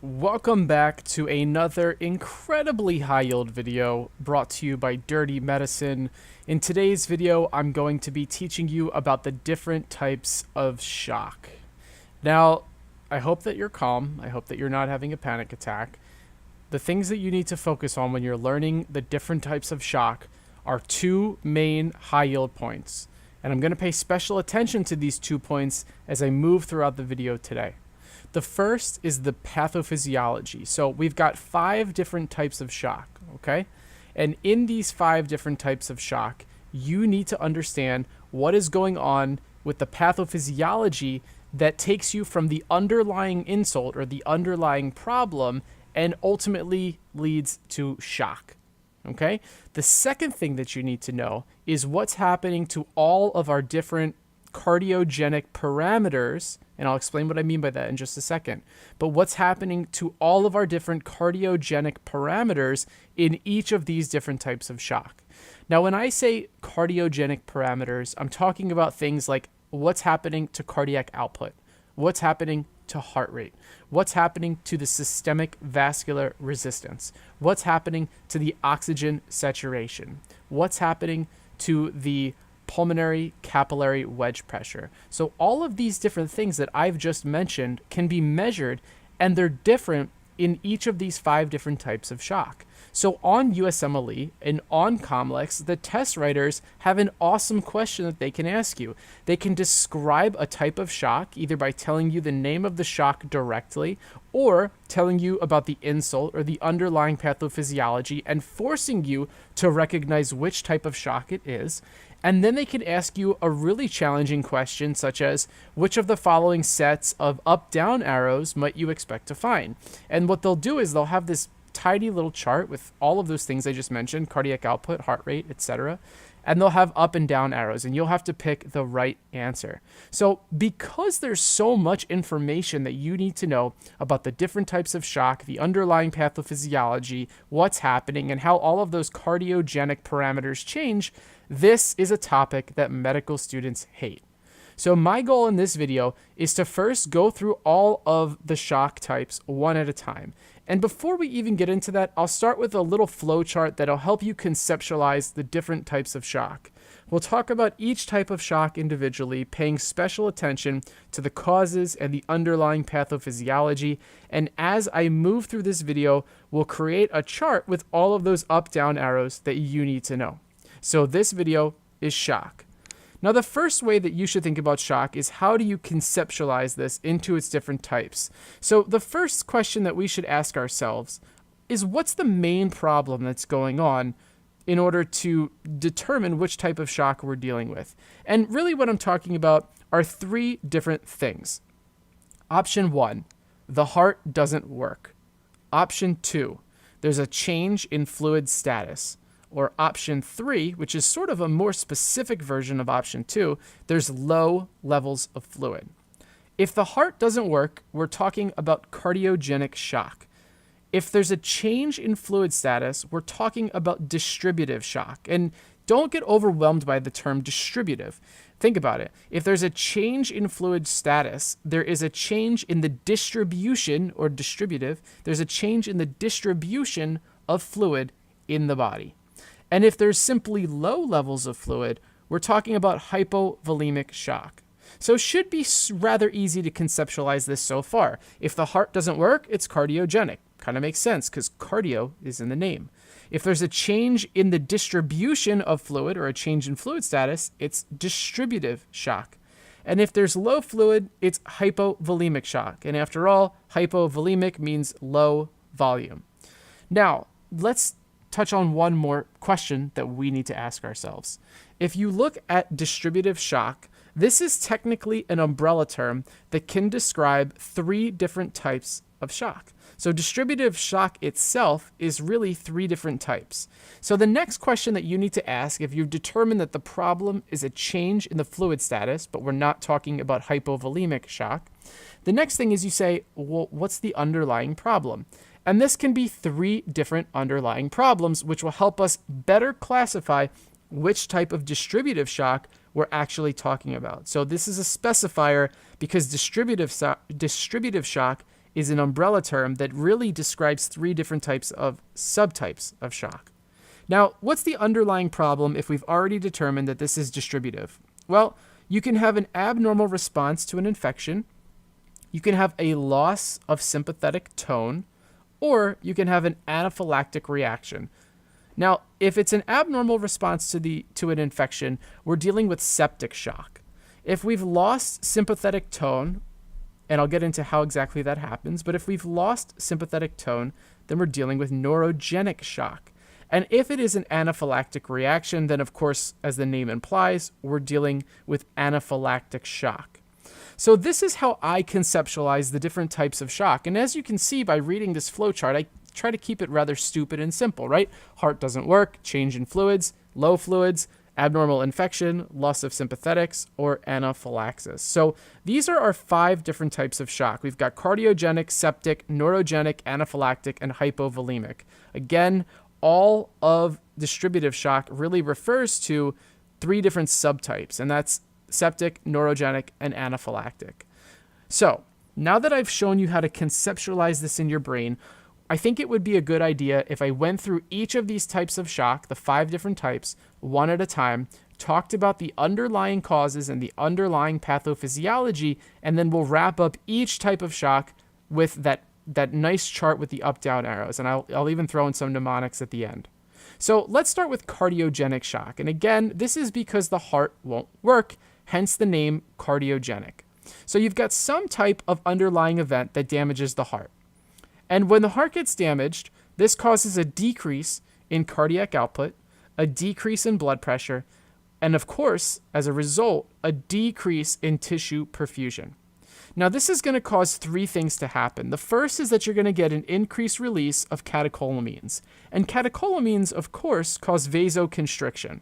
Welcome back to another incredibly high yield video brought to you by Dirty Medicine. In today's video, I'm going to be teaching you about the different types of shock. Now, I hope that you're calm. I hope that you're not having a panic attack. The things that you need to focus on when you're learning the different types of shock are two main high yield points. And I'm going to pay special attention to these 2 points as I move throughout the video today. The first is the pathophysiology. So we've got 5 different types of shock, okay? And in these 5 different types of shock, you need to understand what is going on with the pathophysiology that takes you from the underlying insult or the underlying problem and ultimately leads to shock, okay? The second thing that you need to know is what's happening to all of our different cardiogenic parameters, and I'll explain what I mean by that in just a second. But what's happening to all of our different cardiogenic parameters in each of these different types of shock. Now, when I say cardiogenic parameters, I'm talking about things like what's happening to cardiac output, what's happening to heart rate, what's happening to the systemic vascular resistance, what's happening to the oxygen saturation, what's happening to the pulmonary capillary wedge pressure. So all of these different things that I've just mentioned can be measured, and they're different in each of these 5 different types of shock. So on USMLE and on Comlex, the test writers have an awesome question that they can ask you. They can describe a type of shock either by telling you the name of the shock directly or telling you about the insult or the underlying pathophysiology and forcing you to recognize which type of shock it is. And then they can ask you a really challenging question such as, which of the following sets of up-down arrows might you expect to find? And what they'll do is they'll have this tiny little chart with all of those things I just mentioned, cardiac output, heart rate, etc. And they'll have up and down arrows, and you'll have to pick the right answer. So because there's so much information that you need to know about the different types of shock, the underlying pathophysiology, what's happening, and how all of those cardiogenic parameters change, this is a topic that medical students hate. So my goal in this video is to first go through all of the shock types one at a time. And before we even get into that, I'll start with a little flow chart that'll help you conceptualize the different types of shock. We'll talk about each type of shock individually, paying special attention to the causes and the underlying pathophysiology. And as I move through this video, we'll create a chart with all of those up-down arrows that you need to know. So this video is shock. Now, the first way that you should think about shock is how do you conceptualize this into its different types? So the first question that we should ask ourselves is, what's the main problem that's going on in order to determine which type of shock we're dealing with? And really what I'm talking about are 3 different things. Option 1, the heart doesn't work. Option 2, there's a change in fluid status. Or option 3, which is sort of a more specific version of option 2, there's low levels of fluid. If the heart doesn't work, we're talking about cardiogenic shock. If there's a change in fluid status, we're talking about distributive shock. And don't get overwhelmed by the term distributive. Think about it. If there's a change in fluid status, there is a change in the distribution, or distributive, there's a change in the distribution of fluid in the body. And if there's simply low levels of fluid, we're talking about hypovolemic shock. So it should be rather easy to conceptualize this so far. If the heart doesn't work, it's cardiogenic. Kind of makes sense because cardio is in the name. If there's a change in the distribution of fluid or a change in fluid status, it's distributive shock. And if there's low fluid, it's hypovolemic shock. And after all, hypovolemic means low volume. Now, let's touch on one more question that we need to ask ourselves. If you look at distributive shock, this is technically an umbrella term that can describe 3 different types of shock. So distributive shock itself is really 3 different types. So the next question that you need to ask, if you've determined that the problem is a change in the fluid status, but we're not talking about hypovolemic shock, the next thing is you say, well, what's the underlying problem? And this can be 3 different underlying problems, which will help us better classify which type of distributive shock we're actually talking about. So this is a specifier because distributive shock is an umbrella term that really describes 3 different types of subtypes of shock. Now, what's the underlying problem if we've already determined that this is distributive? Well, you can have an abnormal response to an infection, you can have a loss of sympathetic tone, or you can have an anaphylactic reaction. Now, if it's an abnormal response to an infection, we're dealing with septic shock. If we've lost sympathetic tone, and I'll get into how exactly that happens, but if we've lost sympathetic tone, then we're dealing with neurogenic shock. And if it is an anaphylactic reaction, then of course, as the name implies, we're dealing with anaphylactic shock. So this is how I conceptualize the different types of shock. And as you can see by reading this flowchart, I try to keep it rather stupid and simple, right? Heart doesn't work, change in fluids, low fluids, abnormal infection, loss of sympathetics, or anaphylaxis. So these are our 5 different types of shock. We've got cardiogenic, septic, neurogenic, anaphylactic, and hypovolemic. Again, all of distributive shock really refers to 3 different subtypes, and that's septic, neurogenic, and anaphylactic. So now that I've shown you how to conceptualize this in your brain, I think it would be a good idea if I went through each of these types of shock, the 5 different types, one at a time, talked about the underlying causes and the underlying pathophysiology, and then we'll wrap up each type of shock with that nice chart with the up-down arrows, and I'll even throw in some mnemonics at the end. So let's start with cardiogenic shock. And again, this is because the heart won't work, hence the name cardiogenic. So you've got some type of underlying event that damages the heart. And when the heart gets damaged, this causes a decrease in cardiac output, a decrease in blood pressure, and of course, as a result, a decrease in tissue perfusion. Now, this is going to cause 3 things to happen. The first is that you're going to get an increased release of catecholamines. And catecholamines, of course, cause vasoconstriction.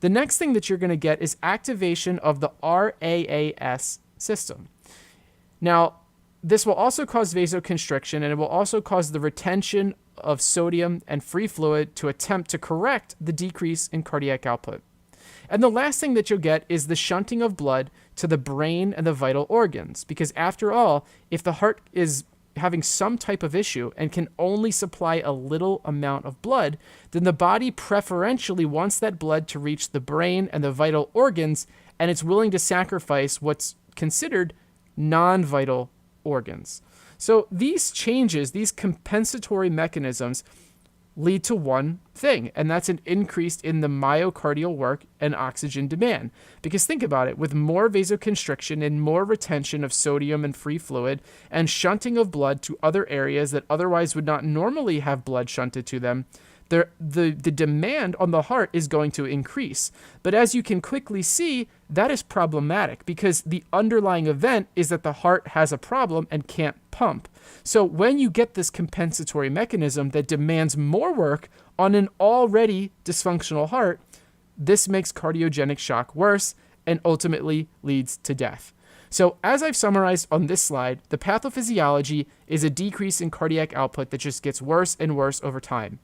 The next thing that you're going to get is activation of the RAAS system. Now, this will also cause vasoconstriction, and it will also cause the retention of sodium and free fluid to attempt to correct the decrease in cardiac output. And the last thing that you'll get is the shunting of blood to the brain and the vital organs. Because after all, if the heart is having some type of issue and can only supply a little amount of blood, then the body preferentially wants that blood to reach the brain and the vital organs, and it's willing to sacrifice what's considered non-vital organs. So these changes, these compensatory mechanisms, lead to one thing, and that's an increase in the myocardial work and oxygen demand. Because think about it, with more vasoconstriction and more retention of sodium and free fluid and shunting of blood to other areas that otherwise would not normally have blood shunted to them, the demand on the heart is going to increase. But as you can quickly see, that is problematic because the underlying event is that the heart has a problem and can't pump. So when you get this compensatory mechanism that demands more work on an already dysfunctional heart, this makes cardiogenic shock worse and ultimately leads to death. So as I've summarized on this slide, the pathophysiology is a decrease in cardiac output that just gets worse and worse over time.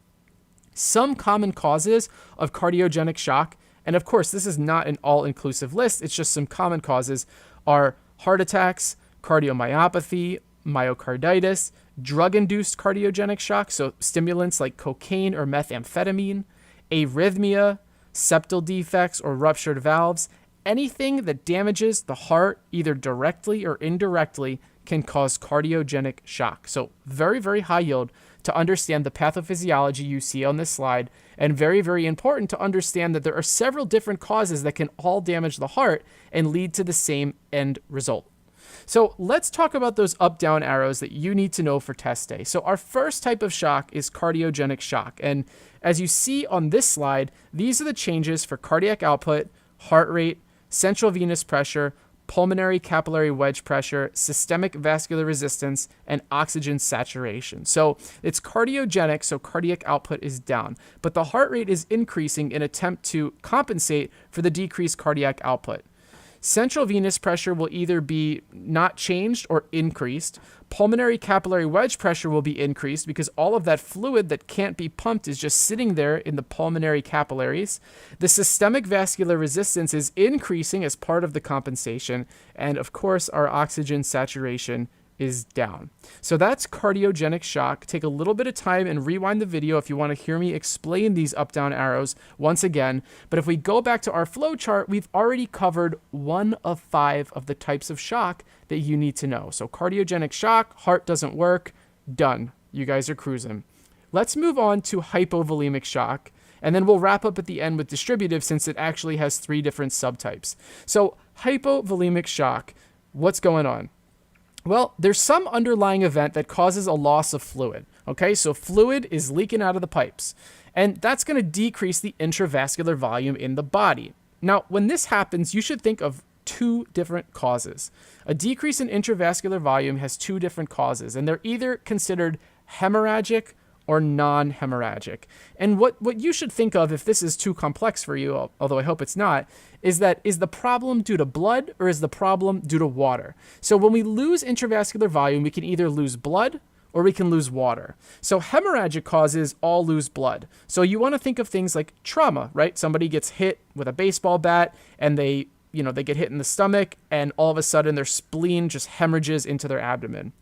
Some common causes of cardiogenic shock, and of course this is not an all-inclusive list, it's just some common causes, are heart attacks, cardiomyopathy, myocarditis, drug-induced cardiogenic shock, so stimulants like cocaine or methamphetamine, arrhythmia, septal defects or ruptured valves. Anything that damages the heart either directly or indirectly can cause cardiogenic shock. So very, very high yield to understand the pathophysiology you see on this slide, and very, very important to understand that there are several different causes that can all damage the heart and lead to the same end result. So let's talk about those up-down arrows that you need to know for test day. So our first type of shock is cardiogenic shock. And as you see on this slide, these are the changes for cardiac output, heart rate, central venous pressure, pulmonary capillary wedge pressure, systemic vascular resistance, and oxygen saturation. So it's cardiogenic, so cardiac output is down, but the heart rate is increasing in attempt to compensate for the decreased cardiac output. Central venous pressure will either be not changed or increased. Pulmonary capillary wedge pressure will be increased because all of that fluid that can't be pumped is just sitting there in the pulmonary capillaries. The systemic vascular resistance is increasing as part of the compensation. And of course, our oxygen saturation is down. So that's cardiogenic shock. Take a little bit of time and rewind the video if you want to hear me explain these up-down arrows once again. But if we go back to our flow chart, we've already covered 1 of 5 of the types of shock that you need to know. So cardiogenic shock, heart doesn't work, done. You guys are cruising. Let's move on to hypovolemic shock, and then we'll wrap up at the end with distributive since it actually has 3 different subtypes. So hypovolemic shock, what's going on? Well, there's some underlying event that causes a loss of fluid. Okay, so fluid is leaking out of the pipes, and that's going to decrease the intravascular volume in the body. Now, when this happens, you should think of 2 different causes. A decrease in intravascular volume has 2 different causes, and they're either considered hemorrhagic or non-hemorrhagic. And what you should think of, if this is too complex for you, although I hope it's not, is the problem due to blood or is the problem due to water? So when we lose intravascular volume, we can either lose blood or we can lose water. So hemorrhagic causes all lose blood. So you want to think of things like trauma, right? Somebody gets hit with a baseball bat and they get hit in the stomach and all of a sudden their spleen just hemorrhages into their abdomen.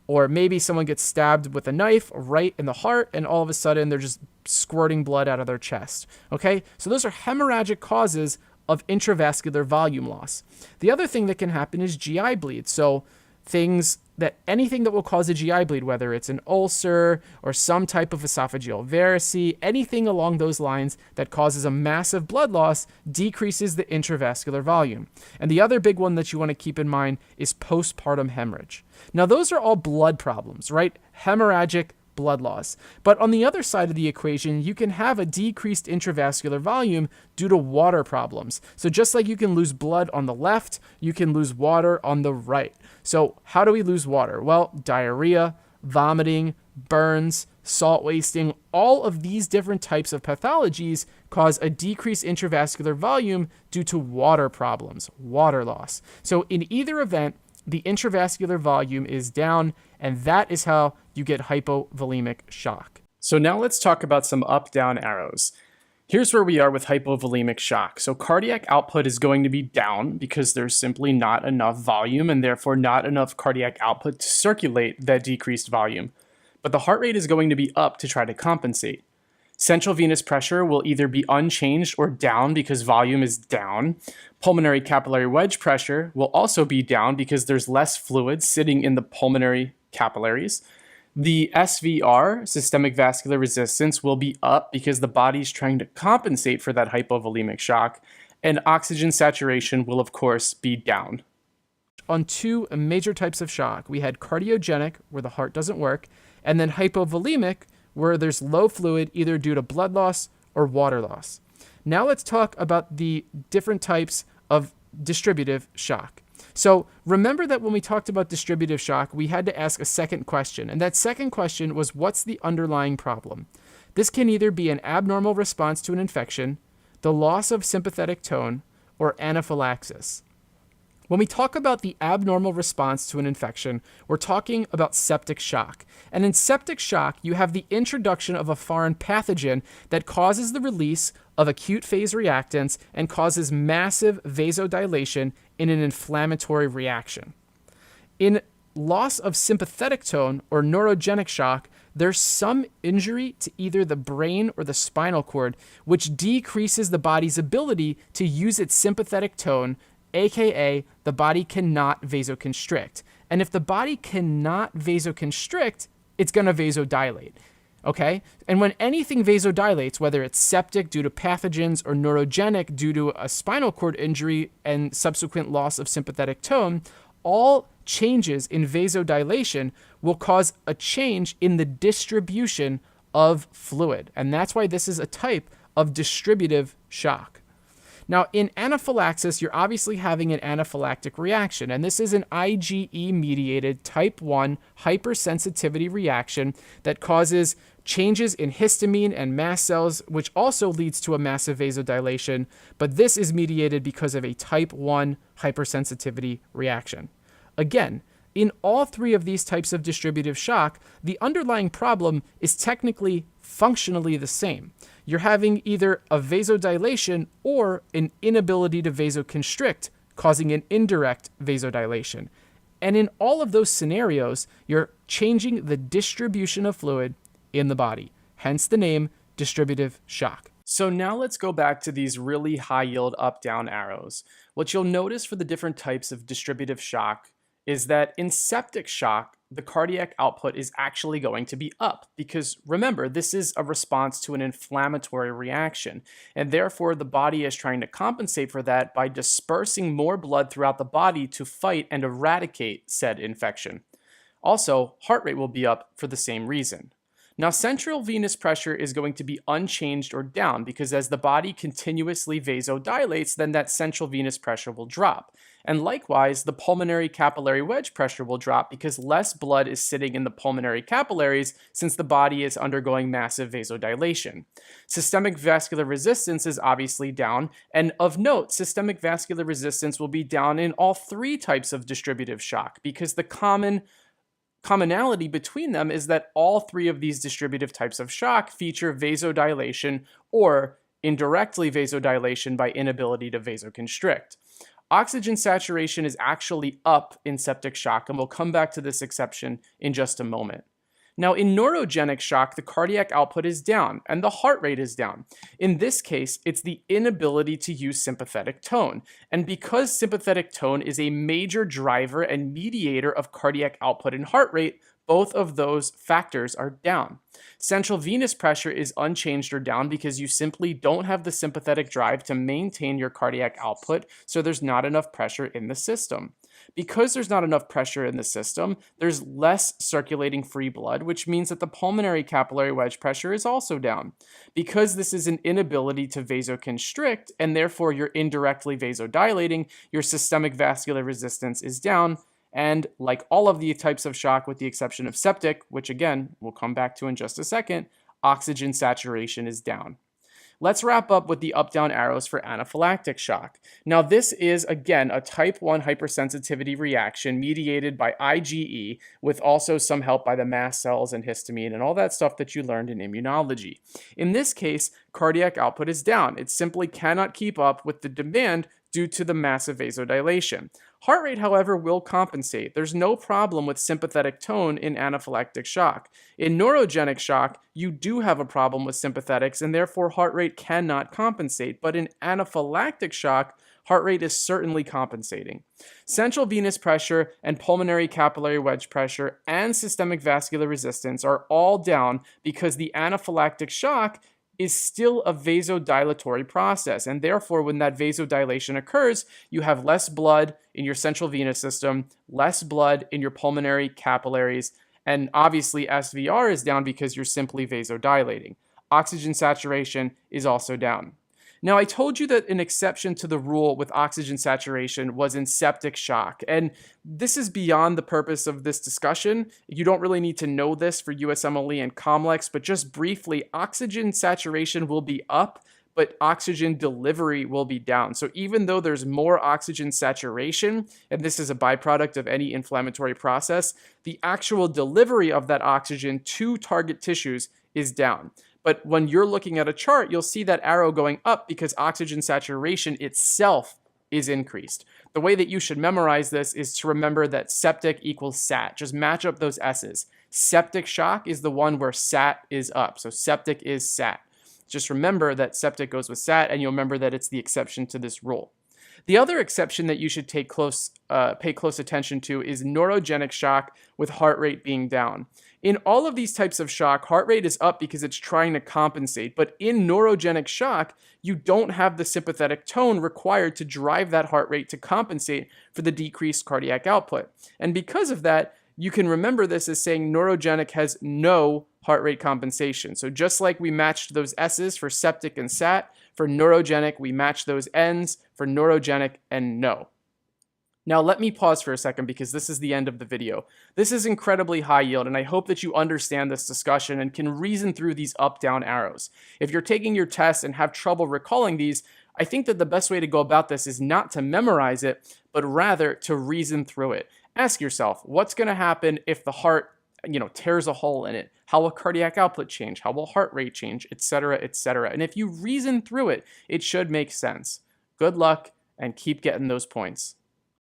Or maybe someone gets stabbed with a knife right in the heart and all of a sudden they're just squirting blood out of their chest. Okay, so those are hemorrhagic causes of intravascular volume loss. The other thing that can happen is GI bleed. So anything that will cause a GI bleed, whether it's an ulcer or some type of esophageal varice, anything along those lines that causes a massive blood loss decreases the intravascular volume. And the other big one that you want to keep in mind is postpartum hemorrhage. Now, those are all blood problems, right? Hemorrhagic blood loss. But on the other side of the equation, you can have a decreased intravascular volume due to water problems. So just like you can lose blood on the left, you can lose water on the right. So how do we lose water? Well, diarrhea, vomiting, burns, salt wasting, all of these different types of pathologies cause a decreased intravascular volume due to water problems, water loss. So in either event, the intravascular volume is down, and that is how you get hypovolemic shock. So now let's talk about some up-down arrows. Here's where we are with hypovolemic shock. So cardiac output is going to be down because there's simply not enough volume and therefore not enough cardiac output to circulate that decreased volume. But the heart rate is going to be up to try to compensate. Central venous pressure will either be unchanged or down because volume is down. Pulmonary capillary wedge pressure will also be down because there's less fluid sitting in the pulmonary capillaries. The SVR, systemic vascular resistance, will be up because the body's trying to compensate for that hypovolemic shock. And oxygen saturation will, of course, be down. On 2 major types of shock, we had cardiogenic, where the heart doesn't work, and then hypovolemic, where there's low fluid either due to blood loss or water loss. Now let's talk about the different types of distributive shock. So remember that when we talked about distributive shock, we had to ask a second question. And that second question was, what's the underlying problem? This can either be an abnormal response to an infection, the loss of sympathetic tone, or anaphylaxis. When we talk about the abnormal response to an infection, we're talking about septic shock. And in septic shock, you have the introduction of a foreign pathogen that causes the release of acute phase reactants and causes massive vasodilation in an inflammatory reaction. In loss of sympathetic tone or neurogenic shock, there's some injury to either the brain or the spinal cord, which decreases the body's ability to use its sympathetic tone, aka the body cannot vasoconstrict. And if the body cannot vasoconstrict, it's going to vasodilate. Okay? And when anything vasodilates, whether it's septic due to pathogens or neurogenic due to a spinal cord injury and subsequent loss of sympathetic tone, all changes in vasodilation will cause a change in the distribution of fluid. And that's why this is a type of distributive shock. Now, in anaphylaxis, you're obviously having an anaphylactic reaction, and this is an IgE-mediated type 1 hypersensitivity reaction that causes changes in histamine and mast cells, which also leads to a massive vasodilation, but this is mediated because of a type 1 hypersensitivity reaction. Again, in all 3 of these types of distributive shock, the underlying problem is technically functionally the same. You're having either a vasodilation or an inability to vasoconstrict, causing an indirect vasodilation. And in all of those scenarios, you're changing the distribution of fluid in the body, hence the name distributive shock. So now let's go back to these really high yield up-down arrows. What you'll notice for the different types of distributive shock is that in septic shock, the cardiac output is actually going to be up because remember, this is a response to an inflammatory reaction, and therefore the body is trying to compensate for that by dispersing more blood throughout the body to fight and eradicate said infection. Also, heart rate will be up for the same reason. Now, central venous pressure is going to be unchanged or down because as the body continuously vasodilates, then that central venous pressure will drop. And likewise, the pulmonary capillary wedge pressure will drop because less blood is sitting in the pulmonary capillaries since the body is undergoing massive vasodilation. Systemic vascular resistance is obviously down, and of note, systemic vascular resistance will be down in all three types of distributive shock because the commonality between them is that all three of these distributive types of shock feature vasodilation or indirectly vasodilation by inability to vasoconstrict. Oxygen saturation is actually up in septic shock, and we'll come back to this exception in just a moment. Now, in neurogenic shock, the cardiac output is down and the heart rate is down. In this case, it's the inability to use sympathetic tone. And because sympathetic tone is a major driver and mediator of cardiac output and heart rate, both of those factors are down. Central venous pressure is unchanged or down because you simply don't have the sympathetic drive to maintain your cardiac output, so there's not enough pressure in the system. Because there's not enough pressure in the system, there's less circulating free blood, which means that the pulmonary capillary wedge pressure is also down. Because this is an inability to vasoconstrict, and therefore you're indirectly vasodilating, your systemic vascular resistance is down. And like all of the types of shock, with the exception of septic, which again, we'll come back to in just a second, oxygen saturation is down. Let's wrap up with the up-down arrows for anaphylactic shock. Now, this is, again, a type 1 hypersensitivity reaction mediated by IgE with also some help by the mast cells and histamine and all that stuff that you learned in immunology. In this case, cardiac output is down. It simply cannot keep up with the demand due to the massive vasodilation. Heart rate, however, will compensate. There's no problem with sympathetic tone in anaphylactic shock. In neurogenic shock, you do have a problem with sympathetics, and therefore heart rate cannot compensate. But in anaphylactic shock, heart rate is certainly compensating. Central venous pressure and pulmonary capillary wedge pressure and systemic vascular resistance are all down because the anaphylactic shock is still a vasodilatory process, and therefore when that vasodilation occurs, you have less blood in your central venous system, less blood in your pulmonary capillaries, and obviously SVR is down because you're simply vasodilating. Oxygen saturation is also down. Now, I told you that an exception to the rule with oxygen saturation was in septic shock, and this is beyond the purpose of this discussion. You don't really need to know this for USMLE and COMLEX, but just briefly, oxygen saturation will be up, but oxygen delivery will be down. So even though there's more oxygen saturation, and this is a byproduct of any inflammatory process, the actual delivery of that oxygen to target tissues is down. But when you're looking at a chart, you'll see that arrow going up because oxygen saturation itself is increased. The way that you should memorize this is to remember that septic equals sat. Just match up those S's. Septic shock is the one where sat is up. So septic is sat. Just remember that septic goes with sat, and you'll remember that it's the exception to this rule. The other exception that you should pay close attention to is neurogenic shock with heart rate being down. In all of these types of shock, heart rate is up because it's trying to compensate. But in neurogenic shock, you don't have the sympathetic tone required to drive that heart rate to compensate for the decreased cardiac output. And because of that, you can remember this as saying neurogenic has no heart rate compensation. So just like we matched those S's for septic and sat, for neurogenic, we match those N's for neurogenic and no. Now let me pause for a second because this is the end of the video. This is incredibly high yield, and I hope that you understand this discussion and can reason through these up-down arrows. If you're taking your test and have trouble recalling these, I think that the best way to go about this is not to memorize it, but rather to reason through it. Ask yourself, what's going to happen if the heart, tears a hole in it? How will cardiac output change? How will heart rate change? Etc., etc. And if you reason through it, it should make sense. Good luck and keep getting those points.